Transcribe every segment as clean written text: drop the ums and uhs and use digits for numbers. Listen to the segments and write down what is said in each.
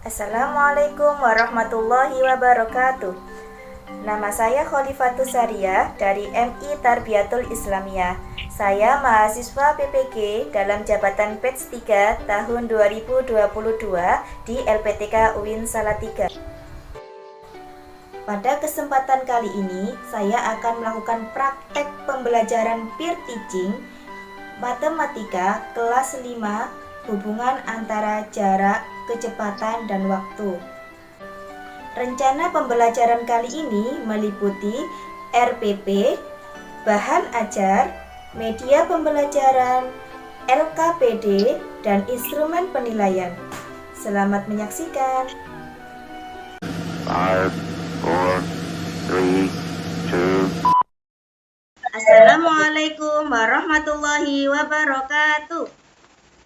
Assalamualaikum warahmatullahi wabarakatuh. Nama saya Khalifatus Saria dari MI Tarbiyatul Islamiyah. Saya mahasiswa PPG dalam jabatan Batch 3 tahun 2022 di LPTK UIN Salatiga. Pada kesempatan kali ini, saya akan melakukan praktek pembelajaran peer teaching matematika kelas 5, hubungan antara jarak, kecepatan, dan waktu. Rencana pembelajaran kali ini meliputi RPP, bahan ajar, media pembelajaran, LKPD, dan instrumen penilaian. Selamat menyaksikan. 5, 4, 3, 2. Assalamualaikum warahmatullahi wabarakatuh.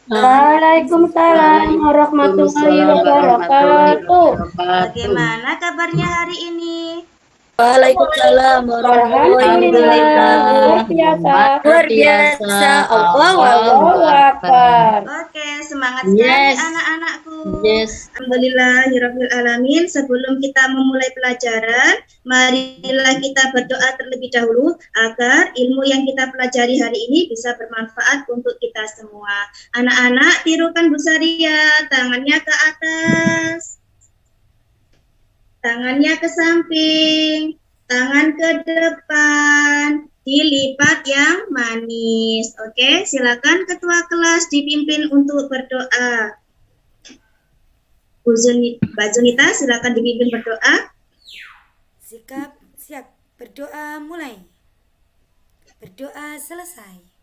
Waalaikumsalam warahmatullahi wabarakatuh. Bagaimana kabarnya hari ini? Waalaikumsalam warahmatullahi wabarakatuh. Luar biasa. Allahu Akbar. Oke, semangat sekali anak-anakku. Alhamdulillahirabbil alamin. Sebelum kita memulai pelajaran, marilah kita berdoa terlebih dahulu agar ilmu yang kita pelajari hari ini bisa bermanfaat untuk kita semua. Anak-anak, tirukan Bu Saria, tangannya ke atas. Tangannya ke samping, tangan ke depan, dilipat yang manis. Oke, silakan ketua kelas dipimpin untuk berdoa. Mbak Junita, silakan dipimpin berdoa. Sikap siap, berdoa mulai. Berdoa selesai.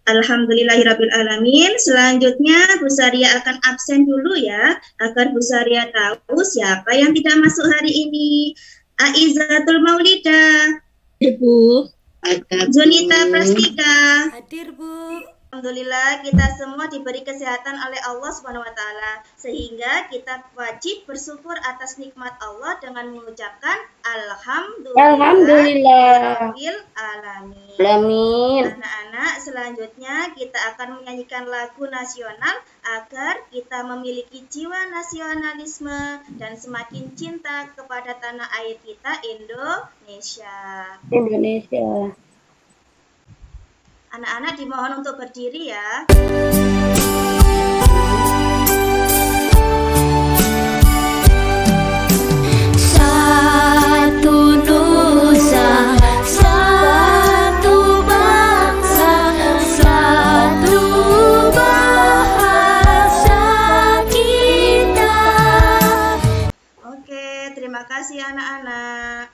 Alhamdulillahirabbil alamin. Selanjutnya Bu Saria akan absen dulu ya, agar Bu Saria tahu siapa yang tidak masuk hari ini. Aizatul Maulida, Ibu. Junita Prastika. Hadir, Bu. Alhamdulillah kita semua diberi kesehatan oleh Allah Subhanahu wa taala, sehingga kita wajib bersyukur atas nikmat Allah dengan mengucapkan alhamdulillahirabbil alamin. Anak-anak, selanjutnya kita akan menyanyikan lagu nasional agar kita memiliki jiwa nasionalisme dan semakin cinta kepada tanah air kita, Indonesia. Anak-anak dimohon untuk berdiri ya. Satu nusa, satu bangsa, satu bahasa kita. Oke, terima kasih anak-anak.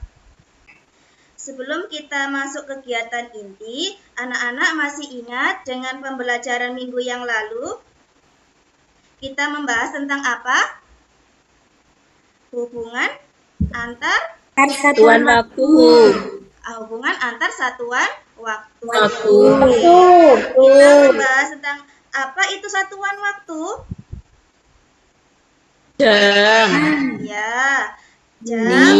Sebelum kita masuk kegiatan inti, anak-anak masih ingat dengan pembelajaran minggu yang lalu? Kita membahas tentang apa? Hubungan antar Satuan waktu. hubungan antar satuan waktu. Kita membahas tentang apa itu satuan waktu? Jam. Ya, jam,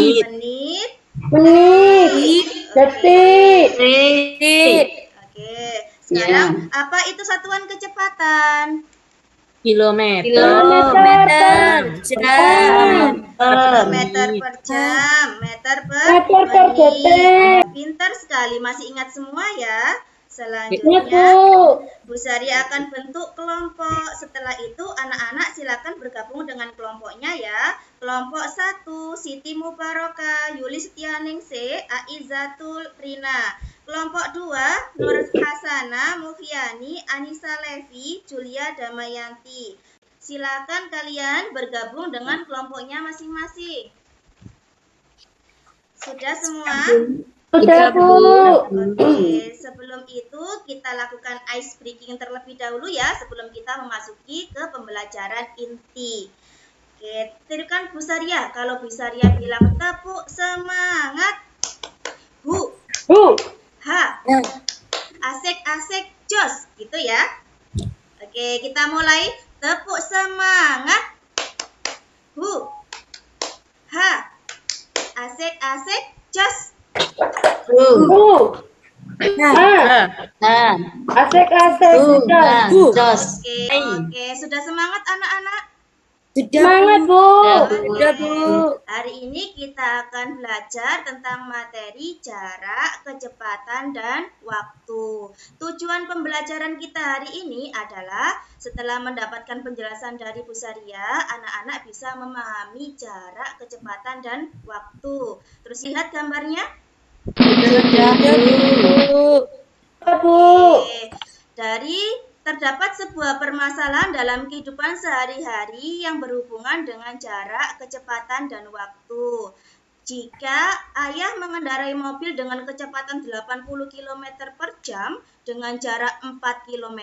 Menit. Detik. Oke, sekarang apa itu satuan kecepatan? Kilometer. Jam. Meter per jam, meter per detik. Pintar sekali, masih ingat semua ya. Ingat, Selanjutnya, Bu. Bu Saria akan bentuk kelompok. Setelah itu, anak-anak silakan bergabung dengan kelompoknya ya. Kelompok 1, Siti Mubarokah, Yuli Setianingsih, Aizatul Rina. Kelompok 2, Nur Hasana, Mufiani, Anissa Levi, Julia Damayanti. Silakan kalian bergabung dengan kelompoknya masing-masing. Sudah semua? Sudah, Bu. Oke, sebelum itu kita lakukan ice breaking terlebih dahulu ya, sebelum kita memasuki ke pembelajaran inti. Oke, tirukan Bu Saria. Kalau Bu Saria bilang tepuk semangat. Bu. Ha. Asik-asik jos, gitu ya. Oke, kita mulai. Tepuk semangat. Bu. Ha. Asik-asik jos. Asik-asik. Oke, sudah semangat anak-anak? Sudah, Semangat, Bu. Bu. Sudah, Bu. Hari ini kita akan belajar tentang materi jarak, kecepatan, dan waktu. Tujuan pembelajaran kita hari ini adalah setelah mendapatkan penjelasan dari Bu Saria, anak-anak bisa memahami jarak, kecepatan, dan waktu. Terus lihat gambarnya. Sudah, Bu. Bu. Oke. Terdapat sebuah permasalahan dalam kehidupan sehari-hari yang berhubungan dengan jarak, kecepatan, dan waktu. Jika ayah mengendarai mobil dengan kecepatan 80 km per jam dengan jarak 4 km,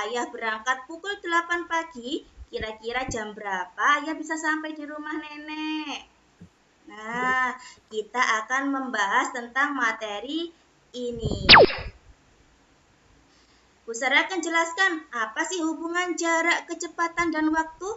ayah berangkat pukul 8 pagi, kira-kira jam berapa ayah bisa sampai di rumah nenek? Nah, kita akan membahas tentang materi ini. Bu Sarah akan jelaskan apa sih hubungan jarak, kecepatan, dan waktu.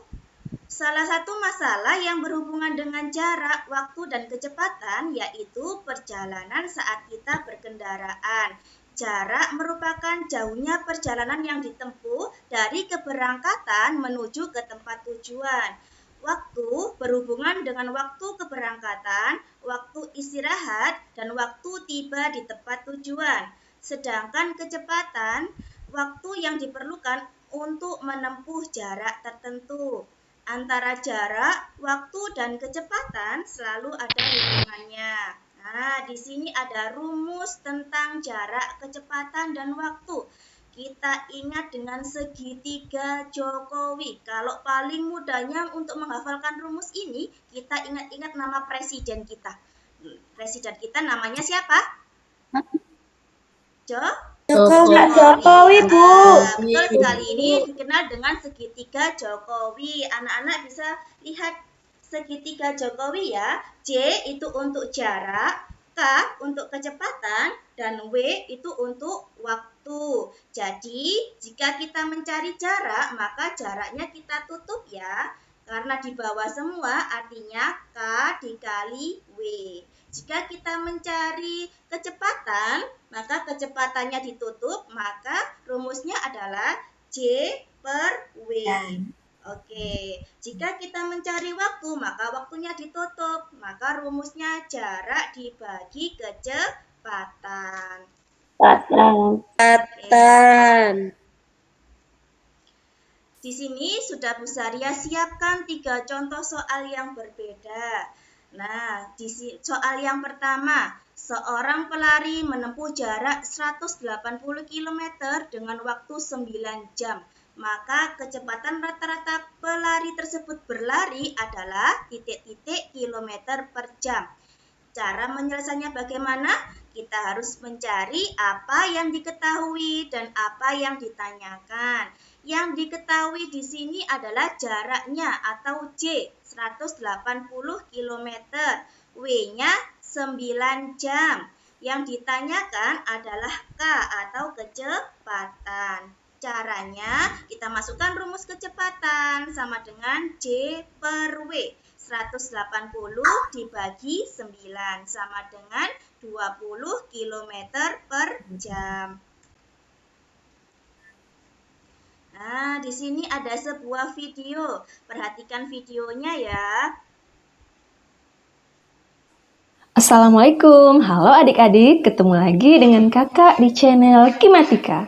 Salah satu masalah yang berhubungan dengan jarak, waktu, dan kecepatan yaitu perjalanan saat kita berkendaraan. Jarak merupakan jauhnya perjalanan yang ditempuh dari keberangkatan menuju ke tempat tujuan. Waktu berhubungan dengan waktu keberangkatan, waktu istirahat, dan waktu tiba di tempat tujuan. Sedangkan kecepatan waktu yang diperlukan untuk menempuh jarak tertentu. Antara jarak, waktu, dan kecepatan selalu ada hubungannya. Nah, di sini ada rumus tentang jarak, kecepatan, dan waktu. Kita ingat dengan segitiga Jokowi. Kalau paling mudahnya untuk menghafalkan rumus ini, kita ingat-ingat nama presiden kita. Presiden kita namanya siapa? Jokowi, Bu. Betul sekali, ini dikenal dengan segitiga Jokowi. Anak-anak bisa lihat segitiga Jokowi ya. J itu untuk jarak, K untuk kecepatan, dan W itu untuk waktu. Jadi, jika kita mencari jarak, maka jaraknya kita tutup ya. Karena di bawah semua artinya K dikali W. Jika kita mencari kecepatan, maka kecepatannya ditutup, maka rumusnya adalah J per W. Oke, jika kita mencari waktu, maka waktunya ditutup, maka rumusnya jarak dibagi kecepatan. Di sini sudah Bu Saria siapkan 3 contoh soal yang berbeda. Nah, di soal yang pertama, seorang pelari menempuh jarak 180 km dengan waktu 9 jam. Maka kecepatan rata-rata pelari tersebut berlari adalah titik-titik kilometer per jam. Cara menyelesaikannya bagaimana? Kita harus mencari apa yang diketahui dan apa yang ditanyakan. Yang diketahui di sini adalah jaraknya atau J, 180 km. W-nya 9 jam. Yang ditanyakan adalah K atau kecepatan. Caranya, kita masukkan rumus kecepatan sama dengan J per W. 180 dibagi 9 sama dengan 20 km per jam. Nah, di sini ada sebuah video. Perhatikan videonya ya. Assalamualaikum, halo adik-adik, ketemu lagi dengan kakak di channel Kimatika.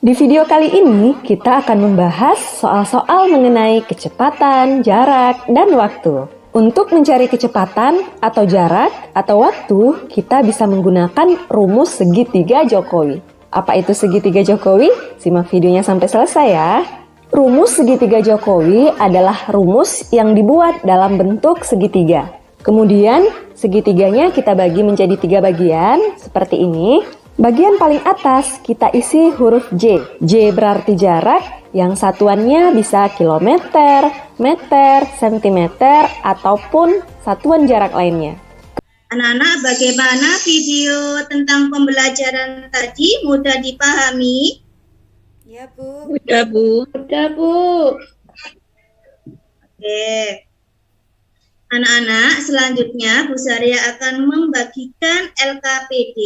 Di video kali ini, kita akan membahas soal-soal mengenai kecepatan, jarak, dan waktu. Untuk mencari kecepatan atau jarak atau waktu, kita bisa menggunakan rumus segitiga Jokowi. Apa itu segitiga Jokowi? Simak videonya sampai selesai ya. Rumus segitiga Jokowi adalah rumus yang dibuat dalam bentuk segitiga. Kemudian, segitiganya kita bagi menjadi 3 bagian, seperti ini. Bagian paling atas kita isi huruf J. J berarti jarak, yang satuannya bisa kilometer, meter, sentimeter, ataupun satuan jarak lainnya. Anak-anak, bagaimana video tentang pembelajaran tadi? Mudah dipahami? Ya, Bu. Udah, Bu. Oke. Anak-anak, selanjutnya Bu Saria akan membagikan LKPD.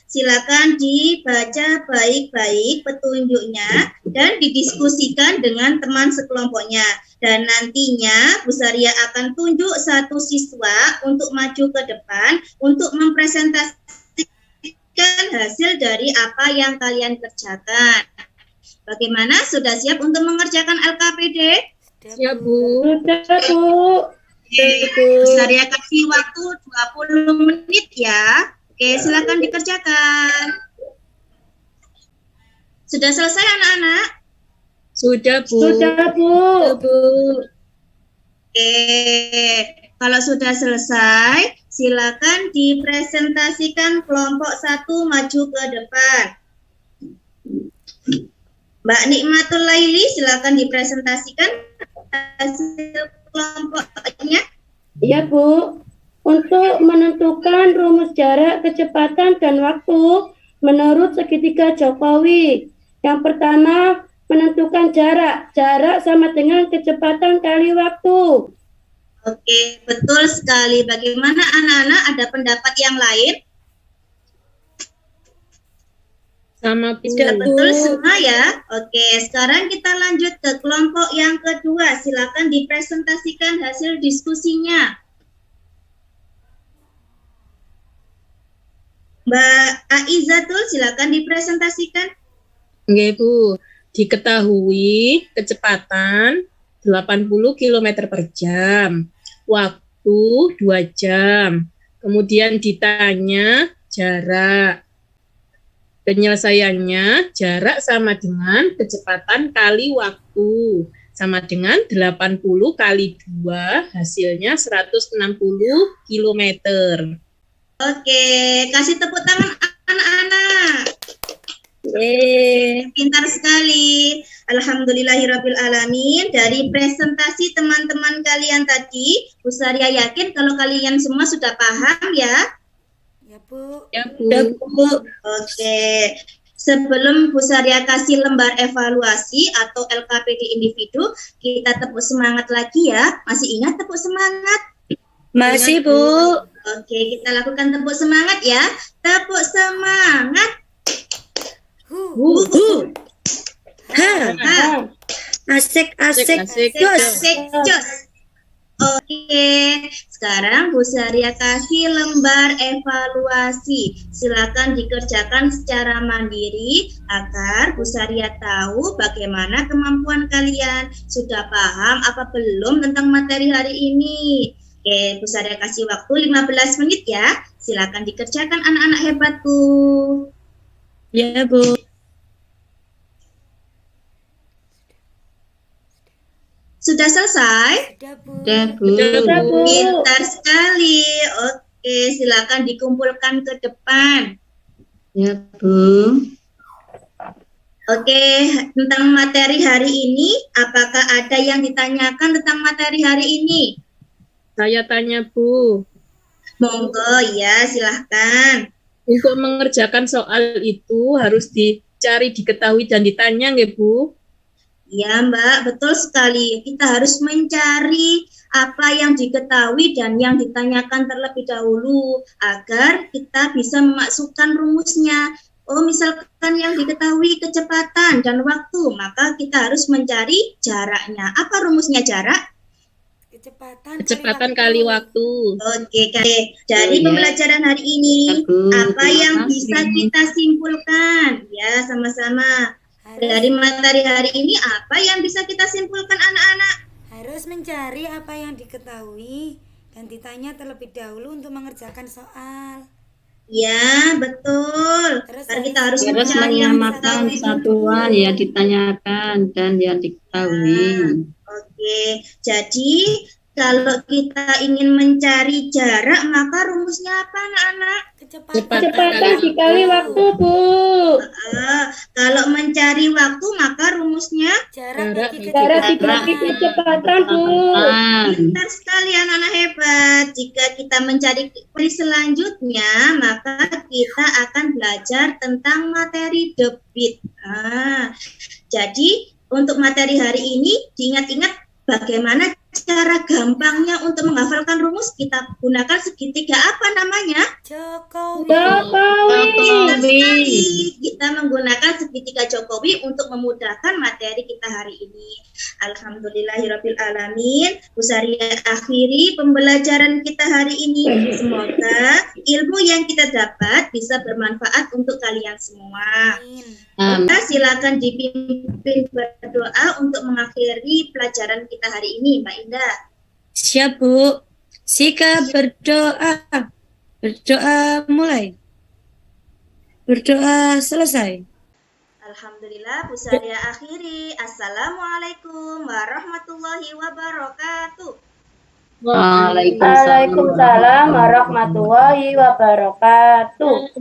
Silakan dibaca baik-baik petunjuknya dan didiskusikan dengan teman sekelompoknya. Dan nantinya Bu Saria akan tunjuk satu siswa untuk maju ke depan untuk mempresentasikan hasil dari apa yang kalian kerjakan. Bagaimana? Sudah siap untuk mengerjakan LKPD? Siap, Bu. Sudah, Bu. Bu Saria kasih waktu 20 menit ya. Oke, silakan dikerjakan. Sudah selesai anak-anak? Sudah, Bu. Sudah, Bu. Oke, kalau sudah selesai, silakan dipresentasikan kelompok 1 maju ke depan. Mbak Nikmatul Laili, silakan dipresentasikan hasil kelompoknya. Ya, Bu. Untuk menentukan rumus jarak, kecepatan, dan waktu menurut segitiga Jokowi. Yang pertama, menentukan jarak. Jarak sama dengan kecepatan kali waktu. Oke, betul sekali. Bagaimana anak-anak, ada pendapat yang lain? Sama, Bu. Sudah betul semua ya? Oke, sekarang kita lanjut ke kelompok yang kedua. Silakan dipresentasikan hasil diskusinya. Mbak Aizatul, silakan dipresentasikan. Oke, Bu. Diketahui kecepatan 80 km per jam. Waktu 2 jam. Kemudian ditanya jarak. Penyelesaiannya jarak sama dengan kecepatan kali waktu. Sama dengan 80 kali 2, hasilnya 160 km. Oke, kasih tepuk tangan anak-anak. Yeay. Pintar sekali. Alhamdulillahirrabbilalamin. Dari presentasi teman-teman kalian tadi, Bu Saria yakin kalau kalian semua sudah paham ya? Ya, Bu. Oke. Sebelum Bu Saria kasih lembar evaluasi atau LKPD individu, kita tepuk semangat lagi ya. Masih ingat tepuk semangat? Masih, Bu. Oke, kita lakukan tepuk semangat ya. Tepuk semangat. Asik. Jos. Oke, sekarang Bu Saria kasih lembar evaluasi. Silakan dikerjakan secara mandiri agar Bu Saria tahu bagaimana kemampuan kalian. Sudah paham apa belum tentang materi hari ini? Oke, Bu Saria kasih waktu 15 menit ya. Silakan dikerjakan anak-anak hebatku. Ya, Bu. Sudah selesai? Sudah, Bu. Pintar sekali. Oke, silakan dikumpulkan ke depan. Ya, Bu. Oke, tentang materi hari ini, apakah ada yang ditanyakan tentang materi hari ini? Saya tanya, Bu. Monggo ya, silahkan. Untuk mengerjakan soal itu harus dicari, diketahui, dan ditanya, nggih, Bu? Ya Mbak, betul sekali. Kita harus mencari apa yang diketahui dan yang ditanyakan terlebih dahulu agar kita bisa memasukkan rumusnya. Oh, misalkan yang diketahui kecepatan dan waktu, maka kita harus mencari jaraknya. Apa rumusnya jarak? Kecepatan kali waktu. Oke, dari pembelajaran hari ini, apa yang bisa kita simpulkan? Ya, sama-sama. Dari materi hari ini, apa yang bisa kita simpulkan anak-anak? Harus mencari apa yang diketahui dan ditanya terlebih dahulu untuk mengerjakan soal. Ya, betul. Karena kita harus mencari yang menyamakan satuan yang ditanyakan dan yang diketahui. Oke, jadi kalau kita ingin mencari jarak, maka rumusnya apa anak-anak? Kecepatan dikali waktu, Bu. Kalau mencari waktu, maka rumusnya Jarak dibagi kecepatan, Bu. pintar sekali anak-anak hebat. Jika kita mencari selanjutnya, maka kita akan belajar tentang materi debit. Jadi untuk materi hari ini diingat-ingat bagaimana cara gampangnya untuk menghafalkan rumus, kita gunakan segitiga apa namanya? Jokowi. Benar sekali. Kita menggunakan segitiga Jokowi untuk memudahkan materi kita hari ini. Alhamdulillahirabbil alamin. Bu Saria akhiri pembelajaran kita hari ini. Semoga ilmu yang kita dapat bisa bermanfaat untuk kalian semua. Maka silakan dipimpin berdoa untuk mengakhiri pelajaran kita hari ini, Mbak Indah. Siap, Bu. Sikap berdoa. Berdoa mulai. Berdoa selesai. Alhamdulillah, Bu Saria akhiri. Assalamualaikum warahmatullahi wabarakatuh. Waalaikumsalam warahmatullahi wabarakatuh.